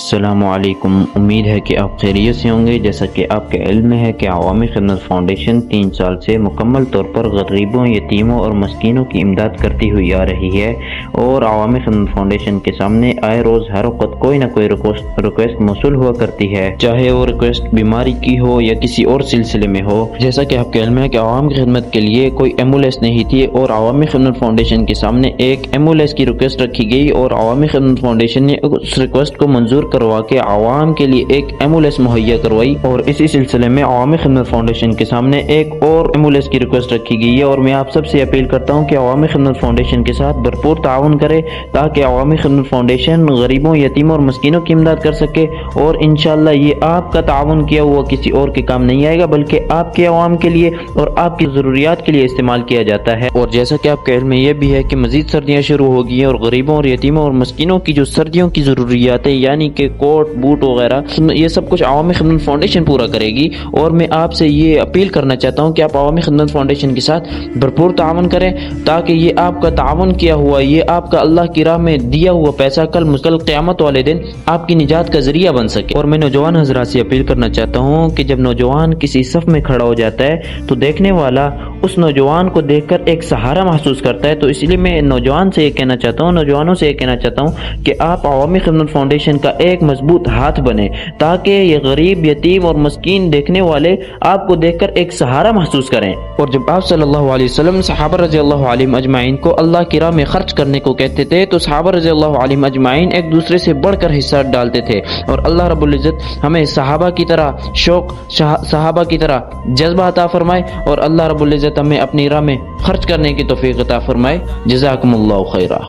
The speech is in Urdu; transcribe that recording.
السلام علیکم، امید ہے کہ آپ خیریت سے ہوں گے۔ جیسا کہ آپ کے علم میں ہے کہ عوامی خدمت فاؤنڈیشن 3 سال سے مکمل طور پر غریبوں، یتیموں اور مسکینوں کی امداد کرتی ہوئی آ رہی ہے، اور عوامی خدمت فاؤنڈیشن کے سامنے آئے روز ہر وقت کوئی نہ کوئی ریکویسٹ موصول ہوا کرتی ہے، چاہے وہ ریکویسٹ بیماری کی ہو یا کسی اور سلسلے میں ہو۔ جیسا کہ آپ کے علم ہے کہ عوامی خدمت کے لیے کوئی ایمبولینس نہیں تھی، اور عوامی خدمت فاؤنڈیشن کے سامنے ایک ایمبولینس کی ریکویسٹ رکھی گئی، اور عوامی خدمت فاؤنڈیشن نے اس ریکویسٹ کو منظور کروا کے عوام کے لیے ایک ایمبولینس مہیا کروائی، اور اسی سلسلے میں عوامی خدمت فاؤنڈیشن کے سامنے ایک اور ایمبولینس کی ریکویسٹ رکھی گئی ہے۔ اور میں آپ سب سے اپیل کرتا ہوں کہ عوامی خدمت فاؤنڈیشن کے ساتھ بھرپور تعاون کرے، تاکہ عوامی خدمت فاؤنڈیشن غریبوں، یتیموں اور مسکینوں کی امداد کر سکے، اور انشاءاللہ یہ آپ کا تعاون کیا ہوا کسی اور کے کام نہیں آئے گا، بلکہ آپ کے عوام کے لیے اور آپ کی ضروریات کے لیے استعمال کیا جاتا ہے۔ اور جیسا کہ آپ کے علم میں یہ بھی ہے کہ مزید سردیاں شروع ہو گئی ہیں، اور غریبوں اور یتیموں اور مسکینوں کی جو سردیوں کی ضروریات ہیں، یعنی کہ کوٹ بوٹ وغیرہ، یہ سب کچھ عوامی خدمت فاؤنڈیشن پورا کرے گی۔ اور میں آپ سے یہ اپیل کرنا چاہتا ہوں کہ آپ عوامی خدمت فاؤنڈیشن کے ساتھ بھرپور تعاون کریں، تاکہ یہ آپ کا تعاون کیا ہوا، یہ آپ کا اللہ کی راہ میں دیا ہوا پیسہ کل قیامت والے دن آپ کی نجات کا ذریعہ بن سکے۔ اور میں نوجوان حضرات سے اپیل کرنا چاہتا ہوں کہ جب نوجوان کسی صف میں کھڑا ہو جاتا ہے تو دیکھنے والا اس نوجوان کو دیکھ کر ایک سہارا محسوس کرتا ہے، تو اس لیے میں نوجوانوں سے یہ کہنا چاہتا ہوں کہ آپ عوامی خدمت فاؤنڈیشن کا ایک مضبوط ہاتھ بنے، تاکہ یہ غریب، یتیم اور مسکین دیکھنے والے آپ کو دیکھ کر ایک سہارا محسوس کریں۔ اور جب آپ صلی اللہ علیہ وسلم صحابہ رضی اللہ عنہم اجمعین کو اللہ کی راہ میں خرچ کرنے کو کہتے تھے، تو صحابہ رضی اللہ عنہم اجمعین ایک دوسرے سے بڑھ کر حصہ ڈالتے تھے، اور اللہ رب العزت ہمیں صحابہ کی طرح شوق، صحابہ کی طرح جذبہ عطا فرمائے، اور اللہ رب العزت ہمیں اپنی راہ میں خرچ کرنے کی توفیق عطا فرمائے۔ جزاکم اللہ خیرہ۔